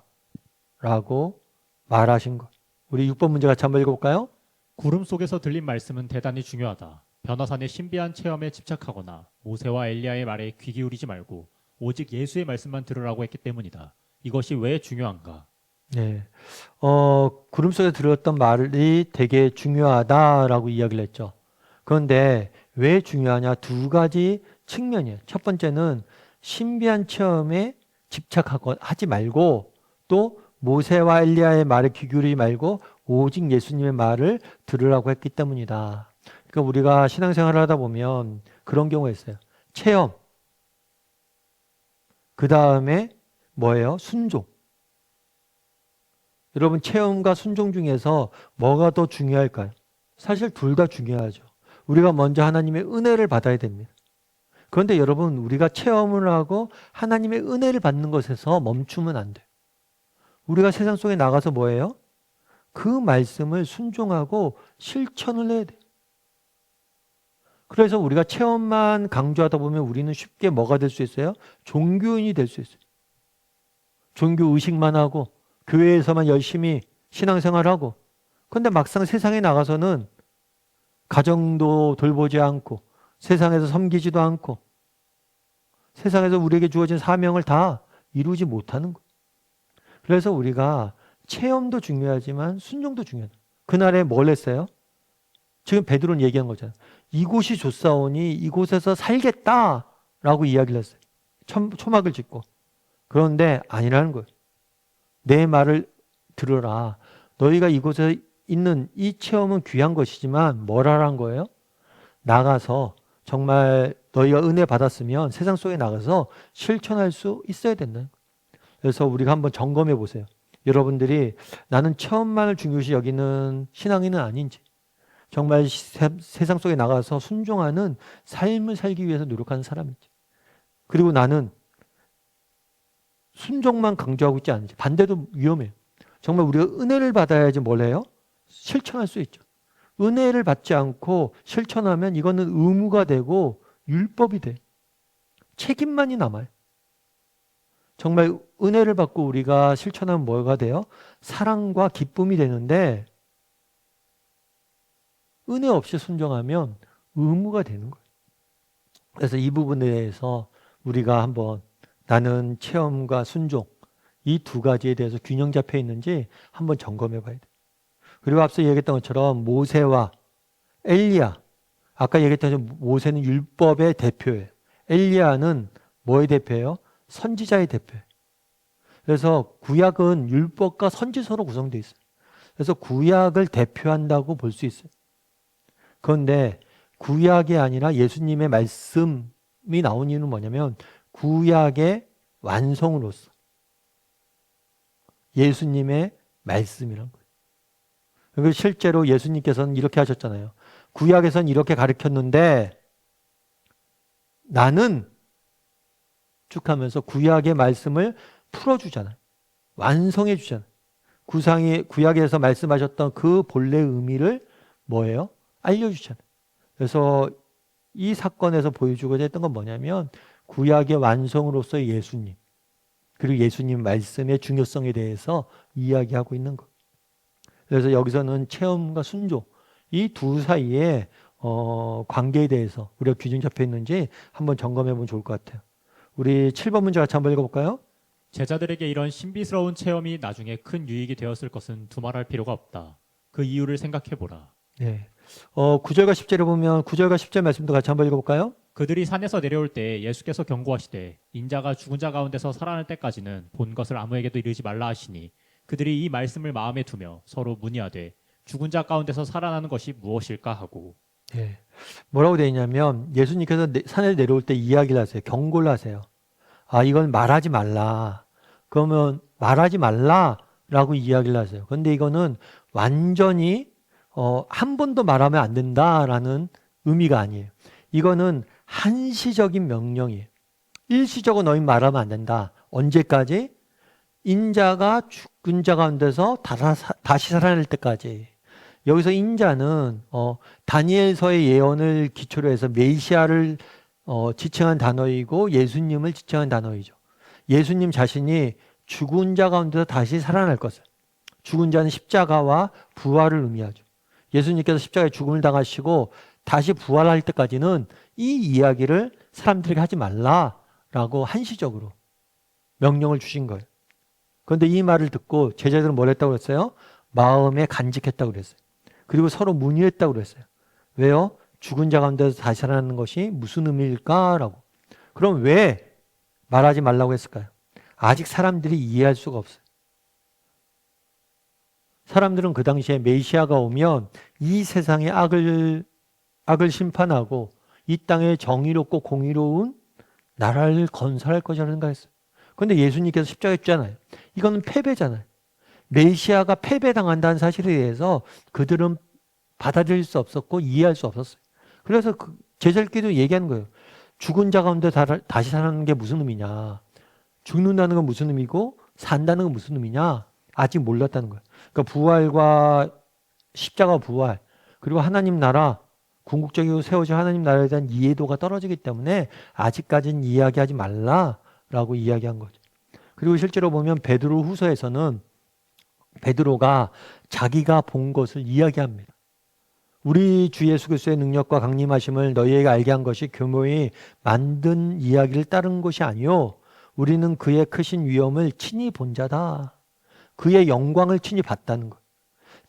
라고 말하신 것. 우리 6번 문제 같이 한번 읽어볼까요? 구름 속에서 들린 말씀은 대단히 중요하다. 변화산의 신비한 체험에 집착하거나 모세와 엘리야의 말에 귀 기울이지 말고 오직 예수의 말씀만 들으라고 했기 때문이다. 이것이 왜 중요한가? 네. 구름 속에 들었던 말이 되게 중요하다라고 이야기를 했죠. 그런데 왜 중요하냐? 두 가지 측면이에요. 첫 번째는 신비한 체험에 집착하지 말고 또 모세와 엘리야의 말에 귀 기울이지 말고 오직 예수님의 말을 들으라고 했기 때문이다. 그러니까 우리가 신앙생활을 하다 보면 그런 경우가 있어요. 체험. 그 다음에 뭐예요? 순종. 여러분 체험과 순종 중에서 뭐가 더 중요할까요? 사실 둘 다 중요하죠. 우리가 먼저 하나님의 은혜를 받아야 됩니다. 그런데 여러분 우리가 체험을 하고 하나님의 은혜를 받는 것에서 멈추면 안 돼요. 우리가 세상 속에 나가서 뭐예요? 그 말씀을 순종하고 실천을 해야 돼요. 그래서 우리가 체험만 강조하다 보면 우리는 쉽게 뭐가 될 수 있어요? 종교인이 될 수 있어요. 종교 의식만 하고 교회에서만 열심히 신앙생활하고 그런데 막상 세상에 나가서는 가정도 돌보지 않고 세상에서 섬기지도 않고 세상에서 우리에게 주어진 사명을 다 이루지 못하는 거예요. 그래서 우리가 체험도 중요하지만 순종도 중요하다. 그날에 뭘 했어요? 지금 베드로는 얘기한 거잖아요. 이곳이 좋사오니 이곳에서 살겠다라고 이야기를 했어요. 초막을 짓고. 그런데 아니라는 거예요. 내 말을 들으라. 너희가 이곳에 있는 이 체험은 귀한 것이지만 뭘 하라는 거예요? 나가서 정말 너희가 은혜 받았으면 세상 속에 나가서 실천할 수 있어야 된다. 그래서 우리가 한번 점검해 보세요. 여러분들이 나는 체험만을 중요시 여기는 신앙인은 아닌지, 정말 세상 속에 나가서 순종하는 삶을 살기 위해서 노력하는 사람인지, 그리고 나는 순종만 강조하고 있지 않은지, 반대도 위험해요. 정말 우리가 은혜를 받아야지 뭘 해요? 실천할 수 있죠. 은혜를 받지 않고 실천하면 이거는 의무가 되고 율법이 돼. 책임만이 남아요. 정말 은혜를 받고 우리가 실천하면 뭐가 돼요? 사랑과 기쁨이 되는데, 은혜 없이 순종하면 의무가 되는 거예요. 그래서 이 부분에 대해서 우리가 한번 나는 체험과 순종, 이 두 가지에 대해서 균형 잡혀 있는지 한번 점검해 봐야 돼요. 그리고 앞서 얘기했던 것처럼 모세와 엘리야, 아까 얘기했던 것처럼 모세는 율법의 대표예요. 엘리야는 뭐의 대표예요? 선지자의 대표예요. 그래서 구약은 율법과 선지서로 구성되어 있어요. 그래서 구약을 대표한다고 볼 수 있어요. 그런데 구약이 아니라 예수님의 말씀이 나온 이유는 뭐냐면 구약의 완성으로서 예수님의 말씀이란 거예요. 그리고 실제로 예수님께서는 이렇게 하셨잖아요. 구약에서는 이렇게 가르쳤는데 나는 쭉 하면서 구약의 말씀을 풀어주잖아요. 완성해 주잖아요. 구약에서 말씀하셨던 그 본래 의미를 뭐예요? 알려주잖아요. 그래서 이 사건에서 보여주고자 했던 건 뭐냐면 구약의 완성으로서의 예수님, 그리고 예수님 말씀의 중요성에 대해서 이야기하고 있는 것. 그래서 여기서는 체험과 순종, 이 두 사이의 관계에 대해서 우리가 균형 잡혀 있는지 한번 점검해 보면 좋을 것 같아요. 우리 7번 문제 같이 한번 읽어볼까요? 제자들에게 이런 신비스러운 체험이 나중에 큰 유익이 되었을 것은 두말할 필요가 없다. 그 이유를 생각해보라. 네. 9절과 10절에 보면 9절과 10절 말씀도 같이 한번 읽어볼까요? 그들이 산에서 내려올 때 예수께서 경고하시되 인자가 죽은 자 가운데서 살아날 때까지는 본 것을 아무에게도 이르지 말라 하시니 그들이 이 말씀을 마음에 두며 서로 문의하되 죽은 자 가운데서 살아나는 것이 무엇일까 하고. 네. 뭐라고 되어 있냐면 예수님께서 산에 내려올 때 이야기를 하세요. 경고를 하세요. 아, 이건 말하지 말라. 그러면 말하지 말라라고 이야기를 하세요. 그런데 이거는 완전히 한 번도 말하면 안 된다라는 의미가 아니에요. 이거는 한시적인 명령이에요. 일시적으로 너희 말하면 안 된다. 언제까지? 인자가 죽은 자 가운데서 다시 살아날 때까지. 여기서 인자는 다니엘서의 예언을 기초로 해서 메시아를 지칭한 단어이고 예수님을 지칭한 단어이죠. 예수님 자신이 죽은 자 가운데서 다시 살아날 것을. 죽은 자는 십자가와 부활을 의미하죠. 예수님께서 십자가에 죽음을 당하시고 다시 부활할 때까지는 이 이야기를 사람들에게 하지 말라라고 한시적으로 명령을 주신 거예요. 그런데 이 말을 듣고 제자들은 뭘 했다고 그랬어요? 마음에 간직했다고 그랬어요. 그리고 서로 문의했다고 그랬어요. 왜요? 죽은 자 가운데서 다시 살아나는 것이 무슨 의미일까라고. 그럼 왜 말하지 말라고 했을까요? 아직 사람들이 이해할 수가 없어요. 사람들은 그 당시에 메시아가 오면 이 세상의 악을 심판하고 이 땅에 정의롭고 공의로운 나라를 건설할 것이라는 생각했어요. 그런데 예수님께서 십자가에 죽잖아요. 이거는 패배잖아요. 메시아가 패배당한다는 사실에 대해서 그들은 받아들일 수 없었고 이해할 수 없었어요. 그래서 제자들끼리도 얘기하는 거예요. 죽은 자 가운데 다시 살아나는 게 무슨 의미냐. 죽는다는 건 무슨 의미고 산다는 건 무슨 의미냐. 아직 몰랐다는 거예요. 그러니까 부활과 십자가 부활 그리고 하나님 나라 궁극적이고 세워진 하나님 나라에 대한 이해도가 떨어지기 때문에 아직까지는 이야기하지 말라라고 이야기한 거죠. 그리고 실제로 보면 베드로 후서에서는 베드로가 자기가 본 것을 이야기합니다. 우리 주 예수 그리스도의 능력과 강림하심을 너희에게 알게 한 것이 교묘히 만든 이야기를 따른 것이 아니요 우리는 그의 크신 위엄을 친히 본 자다. 그의 영광을 친히 봤다는 것.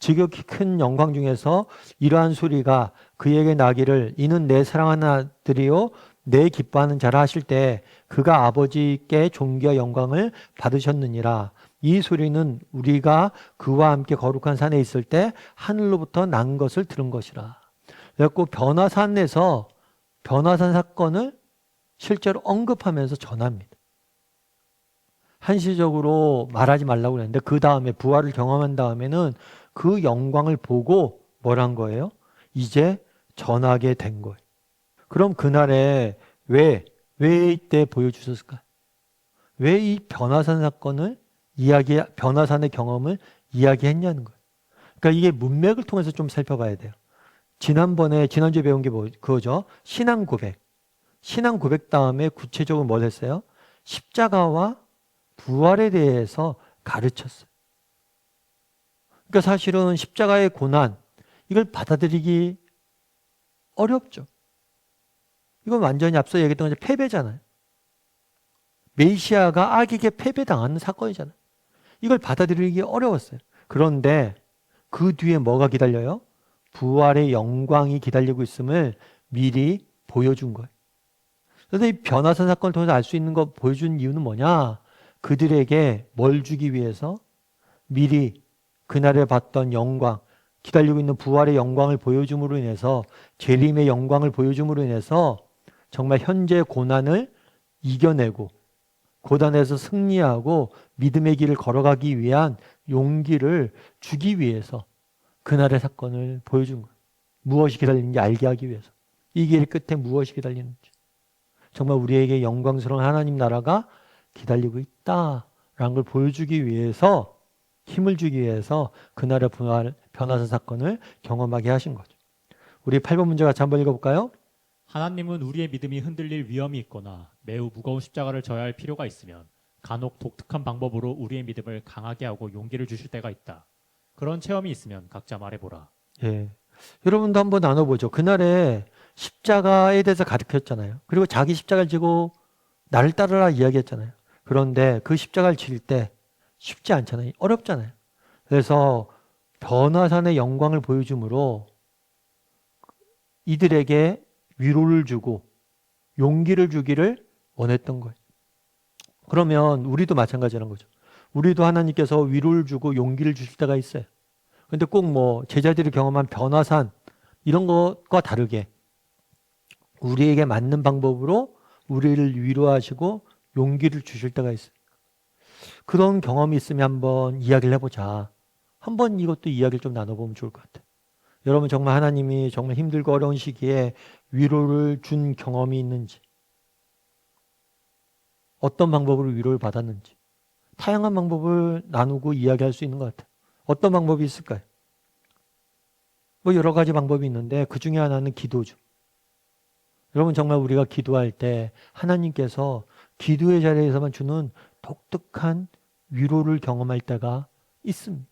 지극히 큰 영광 중에서 이러한 소리가 그에게 나기를 이는 내 사랑하는 아들이요 내 기뻐하는 자라 하실 때 그가 아버지께 존귀와 영광을 받으셨느니라. 이 소리는 우리가 그와 함께 거룩한 산에 있을 때 하늘로부터 난 것을 들은 것이라. 그래서 변화산에서 변화산 사건을 실제로 언급하면서 전합니다. 한시적으로 말하지 말라고 그랬는데 그 다음에 부활을 경험한 다음에는 그 영광을 보고 뭘 한 거예요? 이제 전하게 된 거예요. 그럼 그날에 왜 이때 보여주셨을까? 왜 이 변화산 사건을 변화산의 경험을 이야기했냐는 거예요. 그러니까 이게 문맥을 통해서 좀 살펴봐야 돼요. 지난주에 배운 게 그거죠. 신앙 고백. 신앙 고백 다음에 구체적으로 뭘 했어요? 십자가와 부활에 대해서 가르쳤어요. 그러니까 사실은 십자가의 고난, 이걸 받아들이기 어렵죠. 이건 완전히 앞서 얘기했던 것처럼 패배잖아요. 메시아가 악에게 패배당하는 사건이잖아요. 이걸 받아들이기 어려웠어요. 그런데 그 뒤에 뭐가 기다려요? 부활의 영광이 기다리고 있음을 미리 보여준 거예요. 그래서 이 변화산 사건을 통해서 알 수 있는 거 보여준 이유는 뭐냐? 그들에게 뭘 주기 위해서? 미리 그날에 봤던 영광, 기다리고 있는 부활의 영광을 보여줌으로 인해서, 재림의 영광을 보여줌으로 인해서 정말 현재 고난을 이겨내고 고난에서 승리하고 믿음의 길을 걸어가기 위한 용기를 주기 위해서 그날의 사건을 보여준 거예요. 무엇이 기다리는지 알게 하기 위해서. 이 길 끝에 무엇이 기다리는지. 정말 우리에게 영광스러운 하나님 나라가 기다리고 있다라는 걸 보여주기 위해서, 힘을 주기 위해서 그날의 변화산 사건을 경험하게 하신 거죠. 우리 8번 문제 같이 한번 읽어볼까요? 하나님은 우리의 믿음이 흔들릴 위험이 있거나 매우 무거운 십자가를 져야 할 필요가 있으면 간혹 독특한 방법으로 우리의 믿음을 강하게 하고 용기를 주실 때가 있다. 그런 체험이 있으면 각자 말해보라. 예. 여러분도 한번 나눠보죠. 그날에 십자가에 대해서 가르쳤잖아요. 그리고 자기 십자가를 지고 나를 따르라 이야기했잖아요. 그런데 그 십자가를 질 때 쉽지 않잖아요. 어렵잖아요. 그래서 변화산의 영광을 보여줌으로 이들에게 위로를 주고 용기를 주기를 원했던 거예요. 그러면 우리도 마찬가지라는 거죠. 우리도 하나님께서 위로를 주고 용기를 주실 때가 있어요. 근데 꼭 뭐 제자들이 경험한 변화산 이런 것과 다르게 우리에게 맞는 방법으로 우리를 위로하시고 용기를 주실 때가 있어요. 그런 경험이 있으면 한번 이야기를 해보자. 한번 이것도 이야기를 좀 나눠보면 좋을 것 같아요. 여러분 정말 하나님이 정말 힘들고 어려운 시기에 위로를 준 경험이 있는지, 어떤 방법으로 위로를 받았는지, 다양한 방법을 나누고 이야기할 수 있는 것 같아요. 어떤 방법이 있을까요? 뭐 여러 가지 방법이 있는데 그 중에 하나는 기도죠. 여러분 정말 우리가 기도할 때 하나님께서 기도의 자리에서만 주는 독특한 위로를 경험할 때가 있습니다.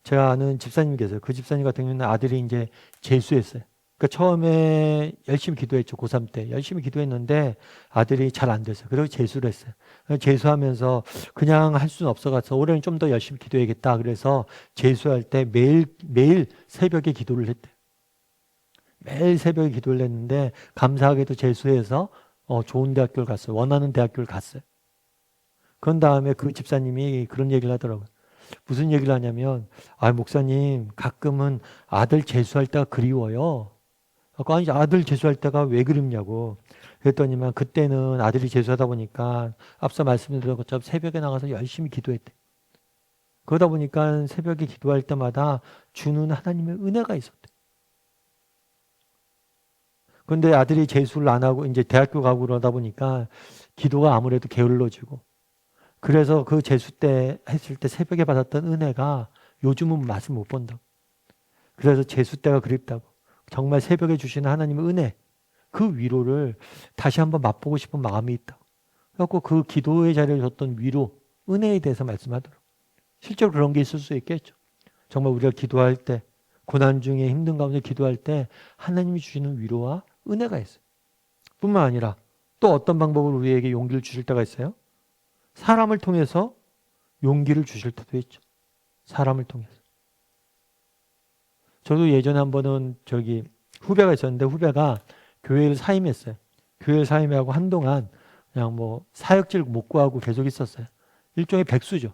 제가 아는 집사님이 계세요. 그 집사님 같은 경우는 아들이 이제 재수했어요. 그러니까 처음에 열심히 기도했죠. 고3 때. 열심히 기도했는데 아들이 잘 안 됐어요. 그래서 재수를 했어요. 재수하면서 그냥 할 수는 없어가서 올해는 좀 더 열심히 기도해야겠다. 그래서 재수할 때 매일 새벽에 기도를 했대요. 매일 새벽에 기도를 했는데 감사하게도 재수해서 좋은 대학교를 갔어요. 원하는 대학교를 갔어요. 그런 다음에 그 집사님이 그런 얘기를 하더라고요. 무슨 얘기를 하냐면, 목사님, 가끔은 아들 재수할 때가 그리워요. 아니, 아들 재수할 때가 왜 그립냐고. 그랬더니만 그때는 아들이 재수하다 보니까 앞서 말씀드린 것처럼 새벽에 나가서 열심히 기도했대. 그러다 보니까 새벽에 기도할 때마다 주는 하나님의 은혜가 있었대. 그런데 아들이 재수를 안 하고 이제 대학교 가고 그러다 보니까 기도가 아무래도 게을러지고, 그래서 그 재수 때 했을 때 새벽에 받았던 은혜가 요즘은 맛을 못 본다고. 그래서 재수 때가 그립다고. 정말 새벽에 주시는 하나님의 은혜, 그 위로를 다시 한번 맛보고 싶은 마음이 있다고. 그래서 그 기도의 자리에 줬던 위로, 은혜에 대해서 말씀하더라고요. 실제로 그런 게 있을 수 있겠죠. 정말 우리가 기도할 때, 고난 중에 힘든 가운데 기도할 때 하나님이 주시는 위로와 은혜가 있어요. 뿐만 아니라 또 어떤 방법으로 우리에게 용기를 주실 때가 있어요? 사람을 통해서 용기를 주실 때도 있죠. 사람을 통해서. 저도 예전에 한 번은 후배가 있었는데 후배가 교회를 사임했어요. 교회를 사임하고 한동안 그냥 뭐 사역질 못 구하고 계속 있었어요. 일종의 백수죠.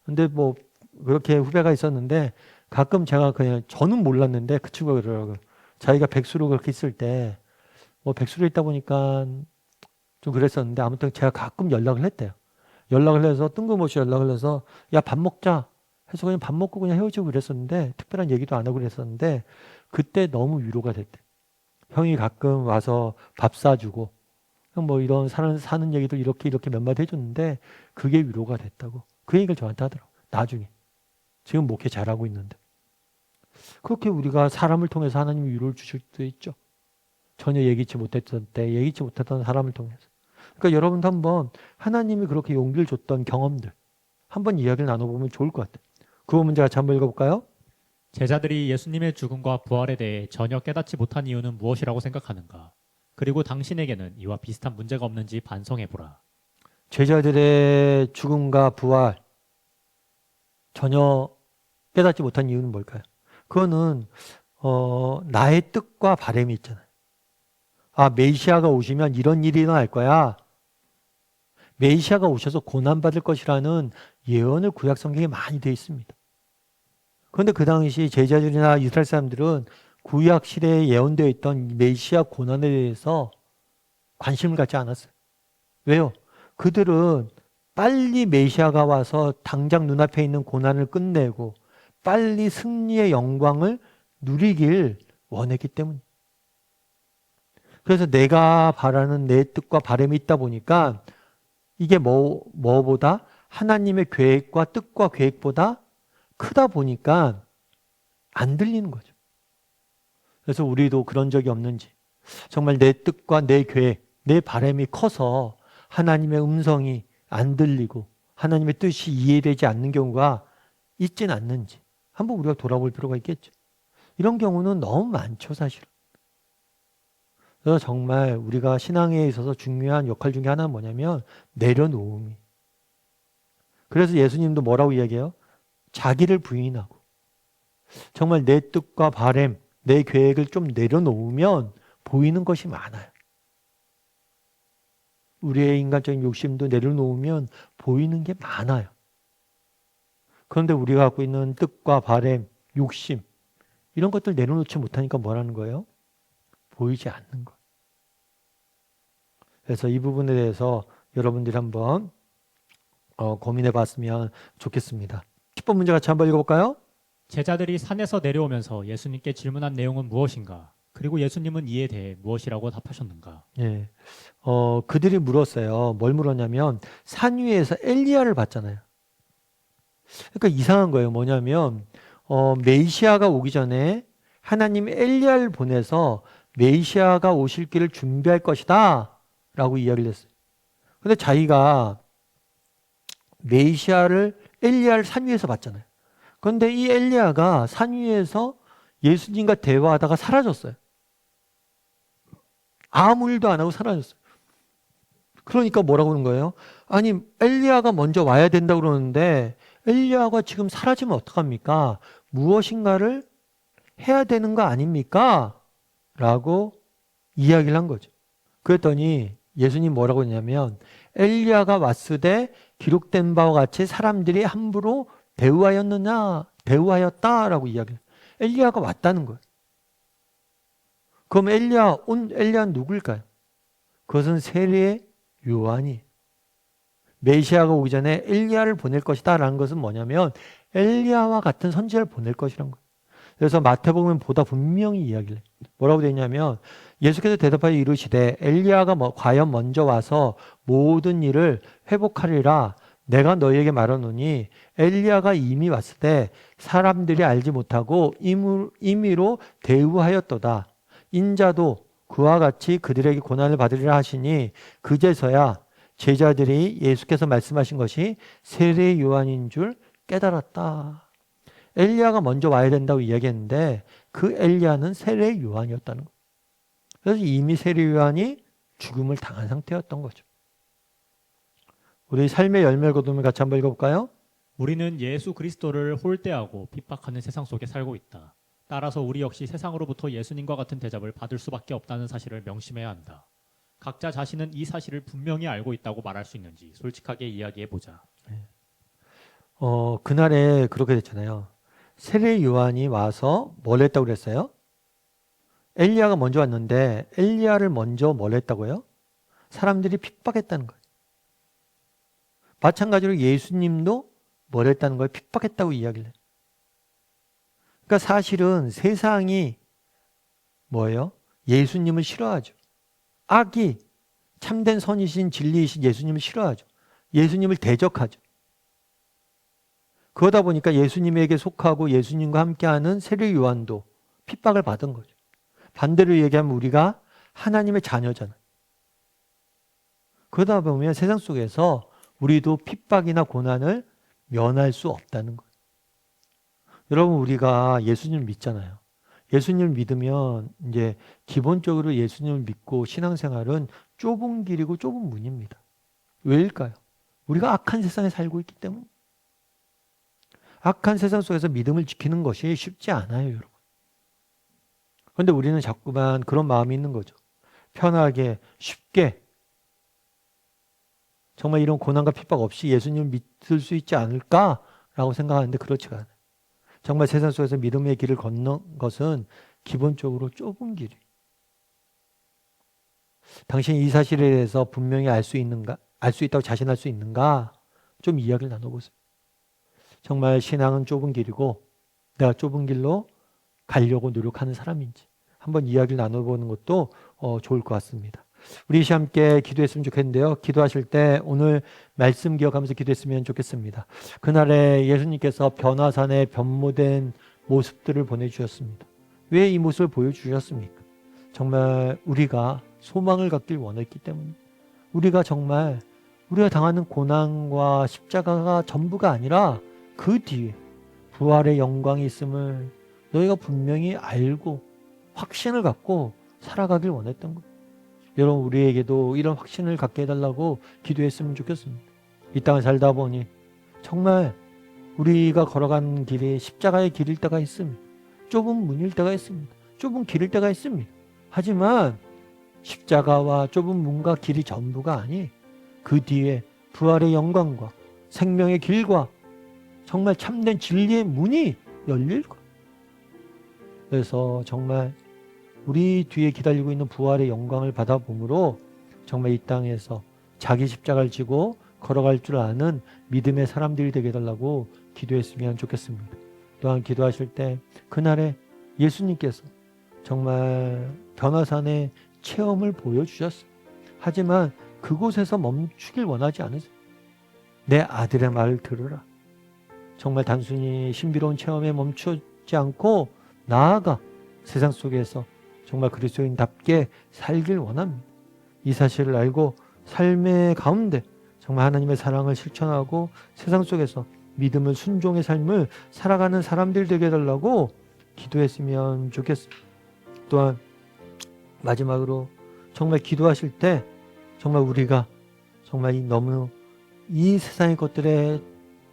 근데 뭐 그렇게 후배가 있었는데 가끔 제가 그냥 저는 몰랐는데 그 친구가 그러더라고요. 자기가 백수로 그렇게 있을 때 뭐 백수로 있다 보니까 좀 그랬었는데 아무튼 제가 가끔 연락을 했대요. 연락을 해서 뜬금없이 연락을 해서 야, 밥 먹자 해서 그냥 밥 먹고 그냥 헤어지고 그랬었는데 특별한 얘기도 안 하고 그랬었는데 그때 너무 위로가 됐대. 형이 가끔 와서 밥 사주고 뭐 이런 사는 얘기도 이렇게 몇 마디 해줬는데 그게 위로가 됐다고. 그 얘기를 저한테 하더라고요. 나중에. 지금 목회 잘하고 있는데. 그렇게 우리가 사람을 통해서 하나님이 위로를 주실 수도 있죠. 전혀 예기치 못했던 때, 예기치 못했던 사람을 통해서. 그러니까 여러분도 한번 하나님이 그렇게 용기를 줬던 경험들 한번 이야기를 나눠보면 좋을 것 같아요. 그거 문제 같이 한번 읽어볼까요? 제자들이 예수님의 죽음과 부활에 대해 전혀 깨닫지 못한 이유는 무엇이라고 생각하는가? 그리고 당신에게는 이와 비슷한 문제가 없는지 반성해보라. 제자들의 죽음과 부활 전혀 깨닫지 못한 이유는 뭘까요? 그거는 나의 뜻과 바람이 있잖아요. 아, 메시아가 오시면 이런 일이 일어날 거야. 메시아가 오셔서 고난받을 것이라는 예언을 구약 성경에 많이 되어 있습니다. 그런데 그 당시 제자들이나 이스라엘 사람들은 구약 시대에 예언되어 있던 메시아 고난에 대해서 관심을 갖지 않았어요. 왜요? 그들은 빨리 메시아가 와서 당장 눈앞에 있는 고난을 끝내고 빨리 승리의 영광을 누리길 원했기 때문이에요. 그래서 내가 바라는 내 뜻과 바람이 있다 보니까 이게 뭐보다 하나님의 계획과 뜻과 계획보다 크다 보니까 안 들리는 거죠. 그래서 우리도 그런 적이 없는지 정말 내 뜻과 내 계획, 내 바람이 커서 하나님의 음성이 안 들리고 하나님의 뜻이 이해되지 않는 경우가 있진 않는지 한번 우리가 돌아볼 필요가 있겠죠. 이런 경우는 너무 많죠, 사실은. 그래서 정말 우리가 신앙에 있어서 중요한 역할 중에 하나는 뭐냐면 내려놓음이. 그래서 예수님도 뭐라고 이야기해요? 자기를 부인하고 정말 내 뜻과 바람, 내 계획을 좀 내려놓으면 보이는 것이 많아요. 우리의 인간적인 욕심도 내려놓으면 보이는 게 많아요. 그런데 우리가 갖고 있는 뜻과 바람, 욕심 이런 것들 내려놓지 못하니까 뭐라는 거예요? 보이지 않는 것. 그래서 이 부분에 대해서 여러분들이 한번 고민해 봤으면 좋겠습니다. 10번 문제 같이 한번 읽어볼까요? 제자들이 산에서 내려오면서 예수님께 질문한 내용은 무엇인가? 그리고 예수님은 이에 대해 무엇이라고 답하셨는가? 예. 그들이 물었어요. 뭘 물었냐면 산 위에서 엘리야를 봤잖아요. 그러니까 이상한 거예요. 뭐냐면 메시아가 오기 전에 하나님이 엘리야를 보내서 메시아가 오실 길을 준비할 것이다 라고 이야기를 했어요. 근데 자기가 엘리야를 산 위에서 봤잖아요. 그런데 이 엘리야가 산 위에서 예수님과 대화하다가 사라졌어요. 아무 일도 안 하고 사라졌어요. 그러니까 뭐라고 하는 거예요? 아니, 엘리야가 먼저 와야 된다고 그러는데 엘리야가 지금 사라지면 어떡합니까? 무엇인가를 해야 되는 거 아닙니까? 라고 이야기를 한 거죠. 그랬더니 예수님 뭐라고 했냐면 엘리야가 왔을 때 기록된 바와 같이 사람들이 함부로 대우하였다라고 이야기해요. 엘리야가 왔다는 거예요. 그럼 엘리야는 누굴까요? 그것은 세례 요한이 메시아가 오기 전에 엘리야를 보낼 것이다 라는 것은 뭐냐면 엘리야와 같은 선지자를 보낼 것이라는 거예요. 그래서 마태복음은 보다 분명히 이야기를 해요. 뭐라고 되어 있냐면 예수께서 대답하여 이르시되 엘리야가 과연 먼저 와서 모든 일을 회복하리라 내가 너희에게 말하노니 엘리야가 이미 왔을 때 사람들이 알지 못하고 임의로 대우하였도다. 인자도 그와 같이 그들에게 고난을 받으리라 하시니 그제서야 제자들이 예수께서 말씀하신 것이 세례 요한인 줄 깨달았다. 엘리야가 먼저 와야 된다고 이야기했는데 그 엘리야는 세례 요한이었다는 거예요. 그래서 이미 세례 요한이 죽음을 당한 상태였던 거죠. 우리 삶의 열매를 거두면 같이 한번 읽어볼까요? 우리는 예수 그리스도를 홀대하고 핍박하는 세상 속에 살고 있다. 따라서 우리 역시 세상으로부터 예수님과 같은 대접을 받을 수밖에 없다는 사실을 명심해야 한다. 각자 자신은 이 사실을 분명히 알고 있다고 말할 수 있는지 솔직하게 이야기해 보자. 그날에 그렇게 됐잖아요. 세례 요한이 와서 뭘 했다고 그랬어요? 엘리야가 먼저 왔는데 엘리야를 먼저 뭘 했다고요? 사람들이 핍박했다는 거예요. 마찬가지로 예수님도 뭘 했다는 거예요? 핍박했다고 이야기를 해요. 그러니까 사실은 세상이 뭐예요? 예수님을 싫어하죠. 악이 참된 선이신 진리이신 예수님을 싫어하죠. 예수님을 대적하죠. 그러다 보니까 예수님에게 속하고 예수님과 함께하는 세례 요한도 핍박을 받은 거죠. 반대로 얘기하면 우리가 하나님의 자녀잖아요. 그러다 보면 세상 속에서 우리도 핍박이나 고난을 면할 수 없다는 거예요. 여러분, 우리가 예수님을 믿잖아요. 예수님을 믿으면 이제 기본적으로 예수님을 믿고 신앙생활은 좁은 길이고 좁은 문입니다. 왜일까요? 우리가 악한 세상에 살고 있기 때문에. 악한 세상 속에서 믿음을 지키는 것이 쉽지 않아요, 여러분. 그런데 우리는 자꾸만 그런 마음이 있는 거죠. 편하게, 쉽게, 정말 이런 고난과 핍박 없이 예수님을 믿을 수 있지 않을까라고 생각하는데 그렇지가 않아요. 정말 세상 속에서 믿음의 길을 걷는 것은 기본적으로 좁은 길이에요. 당신이 이 사실에 대해서 분명히 알 수 있는가? 알 수 있다고 자신할 수 있는가? 좀 이야기를 나눠보세요. 정말 신앙은 좁은 길이고 내가 좁은 길로 가려고 노력하는 사람인지 한번 이야기를 나눠보는 것도 좋을 것 같습니다. 우리 함께 기도했으면 좋겠는데요. 기도하실 때 오늘 말씀 기억하면서 기도했으면 좋겠습니다. 그날에 예수님께서 변화산에 변모된 모습들을 보내주셨습니다. 왜 이 모습을 보여주셨습니까? 정말 우리가 소망을 갖길 원했기 때문에, 우리가 정말 우리가 당하는 고난과 십자가가 전부가 아니라 그 뒤에 부활의 영광이 있음을 너희가 분명히 알고 확신을 갖고 살아가길 원했던 거예요. 여러분, 우리에게도 이런 확신을 갖게 해달라고 기도했으면 좋겠습니다. 이 땅을 살다 보니 정말 우리가 걸어간 길이 십자가의 길일 때가 있습니다. 좁은 문일 때가 있습니다. 좁은 길일 때가 있습니다. 하지만 십자가와 좁은 문과 길이 전부가 아니, 그 뒤에 부활의 영광과 생명의 길과 정말 참된 진리의 문이 열릴 거예요. 그래서 정말 우리 뒤에 기다리고 있는 부활의 영광을 받아봄으로 정말 이 땅에서 자기 십자가를 지고 걸어갈 줄 아는 믿음의 사람들이 되게 해달라고 기도했으면 좋겠습니다. 또한 기도하실 때 그날에 예수님께서 정말 변화산의 체험을 보여주셨어요. 하지만 그곳에서 멈추길 원하지 않으세요. 내 아들의 말을 들으라. 정말 단순히 신비로운 체험에 멈추지 않고 나아가 세상 속에서 정말 그리스도인답게 살길 원합니다. 이 사실을 알고 삶의 가운데 정말 하나님의 사랑을 실천하고 세상 속에서 믿음을 순종의 삶을 살아가는 사람들 되게 해달라고 기도했으면 좋겠습니다. 또한 마지막으로 정말 기도하실 때 정말 우리가 정말 너무 이 세상의 것들에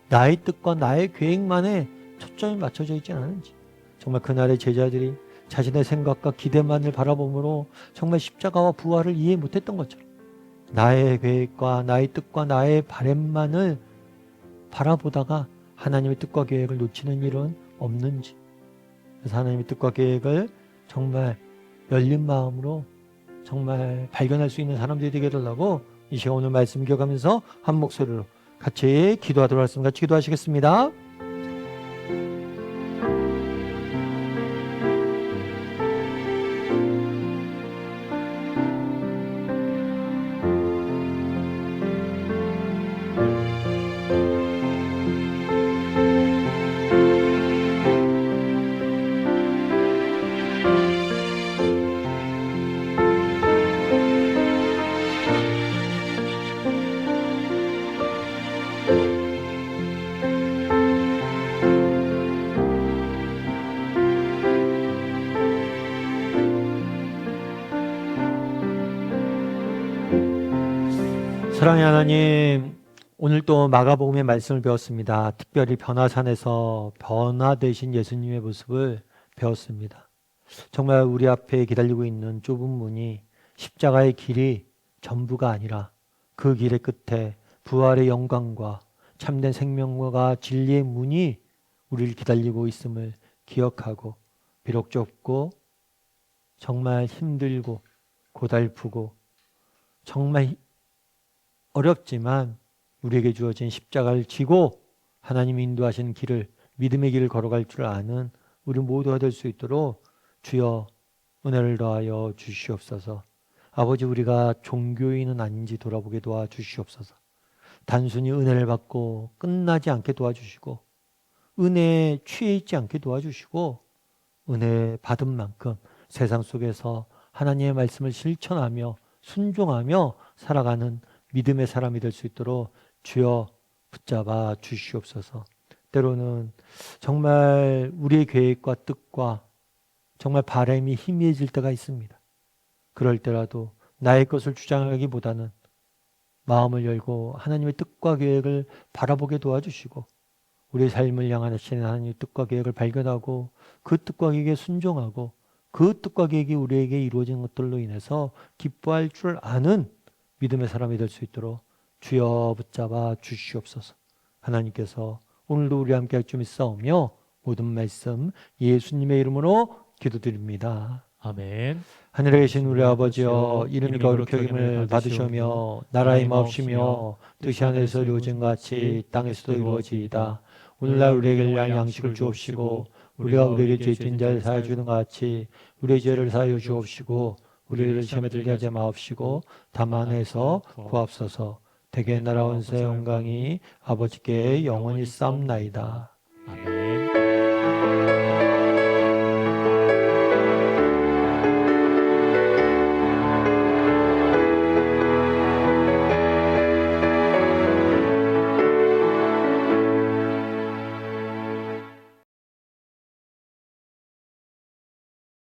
나의 뜻과 나의 계획만에 초점이 맞춰져 있지 않은지, 정말 그날의 제자들이 자신의 생각과 기대만을 바라보므로 정말 십자가와 부활을 이해 못했던 것처럼 나의 계획과 나의 뜻과 나의 바램만을 바라보다가 하나님의 뜻과 계획을 놓치는 일은 없는지, 그래서 하나님의 뜻과 계획을 정말 열린 마음으로 정말 발견할 수 있는 사람들이 되게 해달라고 이 시간 오늘 말씀 기억하면서 한 목소리로 같이 기도하도록 하겠습니다. 같이 기도하시겠습니다. 사랑의 하나님, 오늘 또 마가복음의 말씀을 배웠습니다. 특별히 변화산에서 변화되신 예수님의 모습을 배웠습니다. 정말 우리 앞에 기다리고 있는 좁은 문이 십자가의 길이 전부가 아니라 그 길의 끝에 부활의 영광과 참된 생명과 진리의 문이 우리를 기다리고 있음을 기억하고, 비록 좁고 정말 힘들고 고달프고 정말 어렵지만 우리에게 주어진 십자가를 지고 하나님이 인도하시는 길을, 믿음의 길을 걸어갈 줄 아는 우리 모두가 될 수 있도록 주여 은혜를 더하여 주시옵소서. 아버지, 우리가 종교인은 아닌지 돌아보게 도와주시옵소서. 단순히 은혜를 받고 끝나지 않게 도와주시고, 은혜에 취해 있지 않게 도와주시고, 은혜 받은 만큼 세상 속에서 하나님의 말씀을 실천하며 순종하며 살아가는 믿음의 사람이 될 수 있도록 주여 붙잡아 주시옵소서. 때로는 정말 우리의 계획과 뜻과 정말 바람이 희미해질 때가 있습니다. 그럴 때라도 나의 것을 주장하기보다는 마음을 열고 하나님의 뜻과 계획을 바라보게 도와주시고, 우리의 삶을 향하시는 하나님의 뜻과 계획을 발견하고 그 뜻과 계획에 순종하고 그 뜻과 계획이 우리에게 이루어진 것들로 인해서 기뻐할 줄 아는 믿음의 사람이 될 수 있도록 주여 붙잡아 주시옵소서. 하나님께서 오늘도 우리와 함께 할 줄 믿사오며 모든 말씀 예수님의 이름으로 기도드립니다. 아멘. 하늘에 계신 우리 아버지여, 이름이 거룩히 여김을 받으시오며 나라의 마옵시며 뜻이 하늘에서 이루어진 것 같이 땅에서도 이루어지이다. 오늘날 우리에게 일 양식을 주옵시고 우리가 우리에게 죄 지은 자를 사하여 주는 것 같이 우리의 죄를 사하여 주옵시고 우리를 시험에 들게 하지 마옵시고 다만 해서 구하옵소서. 대개 나라 원세 영광이 아버지께 영원히 싸움나이다.